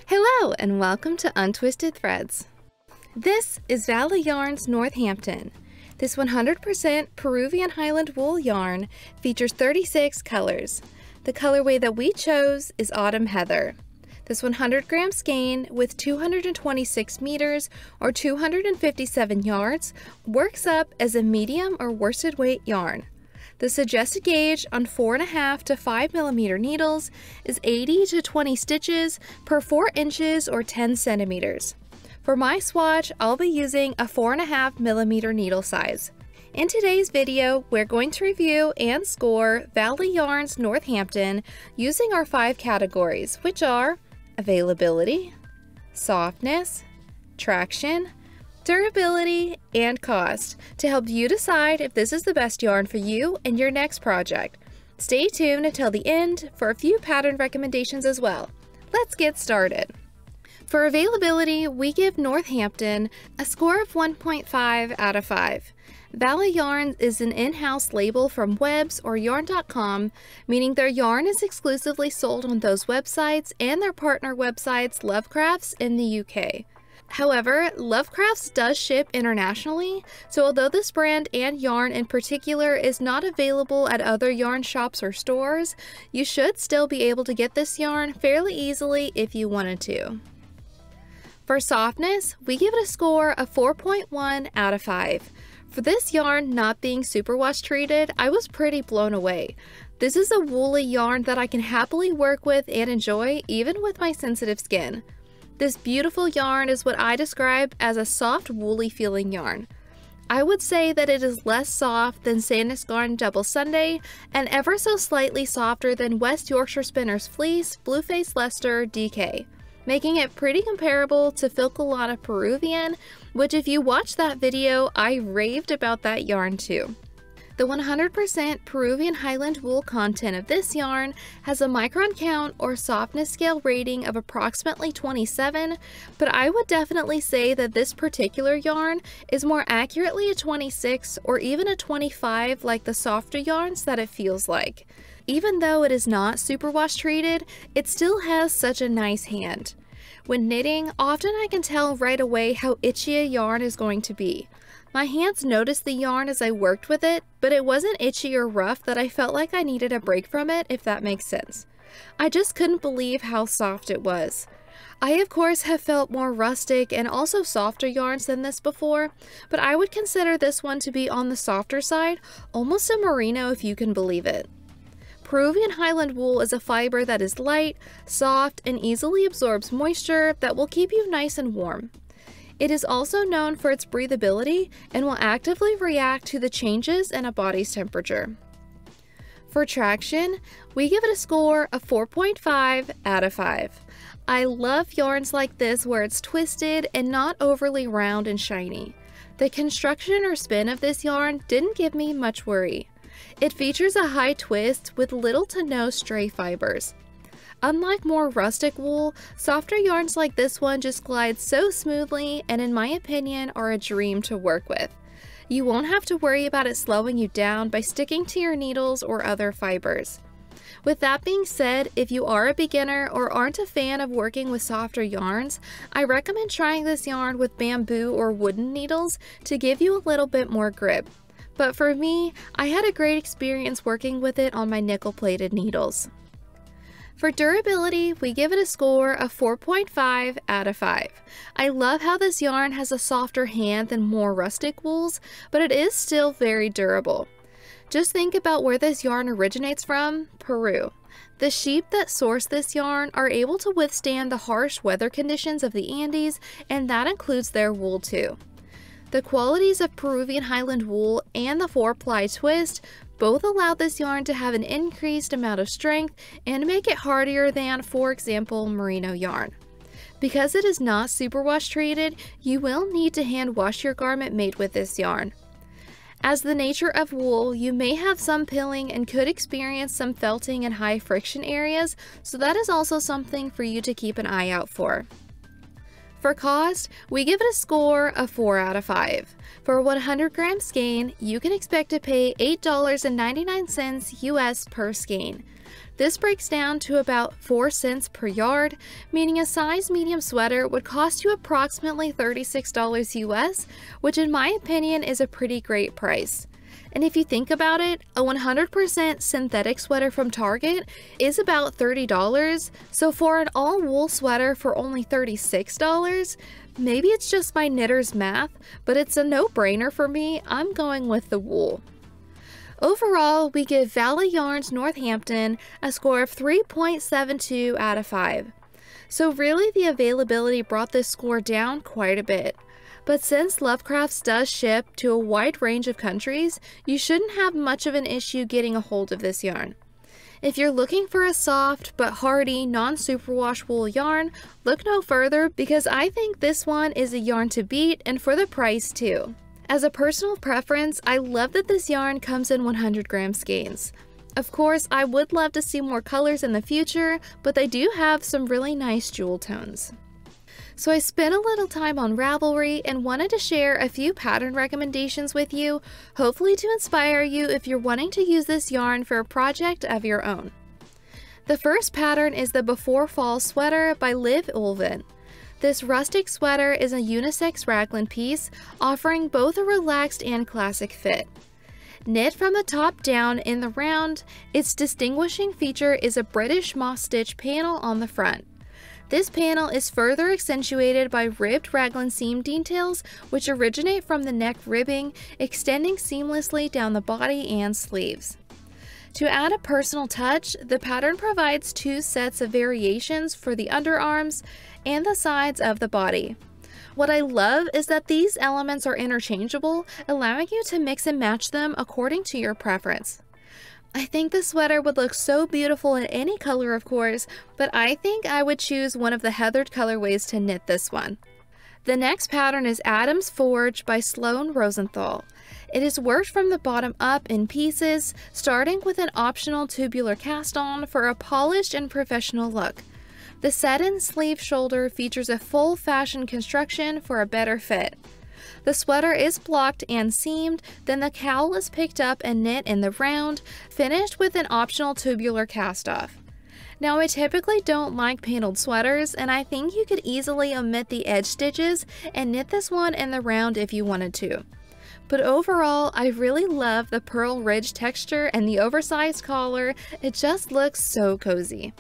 Hello and welcome to Untwisted Threads. This is Valley Yarns Northampton. This 100% Peruvian Highland wool yarn features 36 colors. The colorway that we chose is Autumn Heather. This 100-gram skein with 226 meters or 257 yards works up as a medium or worsted weight yarn. The suggested gauge on 4.5 to 5 millimeter needles is 80 to 20 stitches per 4 inches or 10 centimeters. For my swatch, I'll be using a 4.5 millimeter needle size. In today's video, we're going to review and score Valley Yarns Northampton using our 5 categories, which are availability, softness, traction, durability, and cost, to help you decide if this is the best yarn for you and your next project. Stay tuned until the end for a few pattern recommendations as well. Let's get started. For availability, we give Northampton a score of 1.5 out of 5. Valley Yarns is an in-house label from Webs or yarn.com, meaning their yarn is exclusively sold on those websites and their partner websites Lovecrafts in the UK. However, Lovecrafts does ship internationally, so although this brand and yarn in particular is not available at other yarn shops or stores, you should still be able to get this yarn fairly easily if you wanted to. For softness, we give it a score of 4.1 out of 5. For this yarn not being superwash treated, I was pretty blown away. This is a woolly yarn that I can happily work with and enjoy even with my sensitive skin. This beautiful yarn is what I describe as a soft woolly feeling yarn. I would say that it is less soft than Sandnes Garn Double Sunday and ever so slightly softer than West Yorkshire Spinner's Fleece Blueface Leicester DK, making it pretty comparable to Filcolana Peruvian, which if you watch that video, I raved about that yarn too. The 100% Peruvian Highland wool content of this yarn has a micron count or softness scale rating of approximately 27, but I would definitely say that this particular yarn is more accurately a 26 or even a 25 like the softer yarns that it feels like. Even though it is not superwash treated, it still has such a nice hand. When knitting, often I can tell right away how itchy a yarn is going to be. My hands noticed the yarn as I worked with it, but it wasn't itchy or rough that I felt like I needed a break from it, if that makes sense. I just couldn't believe how soft it was. I of course have felt more rustic and also softer yarns than this before, but I would consider this one to be on the softer side, almost a merino if you can believe it. Peruvian Highland wool is a fiber that is light, soft, and easily absorbs moisture that will keep you nice and warm. It is also known for its breathability and will actively react to the changes in a body's temperature. For traction, we give it a score of 4.5 out of 5. I love yarns like this where it's twisted and not overly round and shiny. The construction or spin of this yarn didn't give me much worry. It features a high twist with little to no stray fibers. Unlike more rustic wool, softer yarns like this one just glide so smoothly and in my opinion are a dream to work with. You won't have to worry about it slowing you down by sticking to your needles or other fibers. With that being said, if you are a beginner or aren't a fan of working with softer yarns, I recommend trying this yarn with bamboo or wooden needles to give you a little bit more grip. But for me, I had a great experience working with it on my nickel-plated needles. For durability, we give it a score of 4.5 out of 5. I love how this yarn has a softer hand than more rustic wools, but it is still very durable. Just think about where this yarn originates from, Peru. The sheep that source this yarn are able to withstand the harsh weather conditions of the Andes, and that includes their wool too. The qualities of Peruvian Highland wool and the 4-ply twist both allow this yarn to have an increased amount of strength and make it hardier than, for example, merino yarn. Because it is not superwash treated, you will need to hand wash your garment made with this yarn. As the nature of wool, you may have some pilling and could experience some felting in high friction areas, so that is also something for you to keep an eye out for. For cost, we give it a score of 4 out of 5. For a 100-gram skein, you can expect to pay $8.99 US per skein. This breaks down to about 4 cents per yard, meaning a size medium sweater would cost you approximately $36 US, which in my opinion is a pretty great price. And if you think about it, a 100% synthetic sweater from Target is about $30, so for an all-wool sweater for only $36, maybe it's just my knitter's math, but it's a no-brainer for me. I'm going with the wool. Overall, we give Valley Yarns Northampton a score of 3.72 out of 5. So really the availability brought this score down quite a bit. But since Lovecrafts does ship to a wide range of countries, you shouldn't have much of an issue getting a hold of this yarn. If you're looking for a soft but hardy non-superwash wool yarn, look no further because I think this one is a yarn to beat and for the price too. As a personal preference, I love that this yarn comes in 100-gram skeins. Of course, I would love to see more colors in the future, but they do have some really nice jewel tones. So I spent a little time on Ravelry and wanted to share a few pattern recommendations with you, hopefully to inspire you if you're wanting to use this yarn for a project of your own. The first pattern is the Before Fall Sweater by Ulven. This rustic sweater is a unisex raglan piece, offering both a relaxed and classic fit. Knit from the top down in the round, its distinguishing feature is a British moss stitch panel on the front. This panel is further accentuated by ribbed raglan seam details, which originate from the neck ribbing, extending seamlessly down the body and sleeves. To add a personal touch, the pattern provides 2 sets of variations for the underarms and the sides of the body. What I love is that these elements are interchangeable, allowing you to mix and match them according to your preference. I think the sweater would look so beautiful in any color, of course, but I think I would choose one of the heathered colorways to knit this one. The next pattern is Adam's Forge by Sloane Rosenthal. It is worked from the bottom up in pieces, starting with an optional tubular cast-on for a polished and professional look. The set-in sleeve shoulder features a full fashion construction for a better fit. The sweater is blocked and seamed, then the cowl is picked up and knit in the round, finished with an optional tubular cast-off. Now I typically don't like paneled sweaters, and I think you could easily omit the edge stitches and knit this one in the round if you wanted to. But overall, I really love the pearl ridge texture and the oversized collar. It just looks so cozy.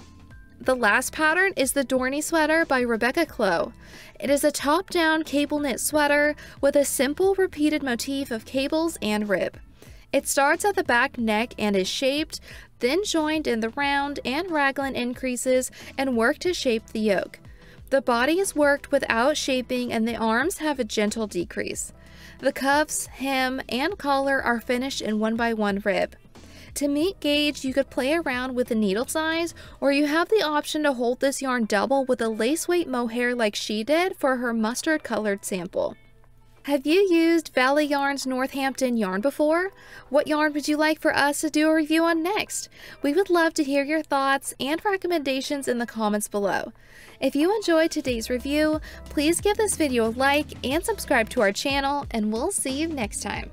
The last pattern is the Dornie sweater by Clow. It is a top-down cable knit sweater with a simple repeated motif of cables and rib. It starts at the back neck and is shaped, then joined in the round and raglan increases and worked to shape the yoke. The body is worked without shaping and the arms have a gentle decrease. The cuffs, hem, and collar are finished in 1x1 rib. To meet gauge, you could play around with the needle size, or you have the option to hold this yarn double with a lace weight mohair like she did for her mustard colored sample. Have you used Valley Yarns Northampton yarn before? What yarn would you like for us to do a review on next? We would love to hear your thoughts and recommendations in the comments below. If you enjoyed today's review, please give this video a like and subscribe to our channel, and we'll see you next time.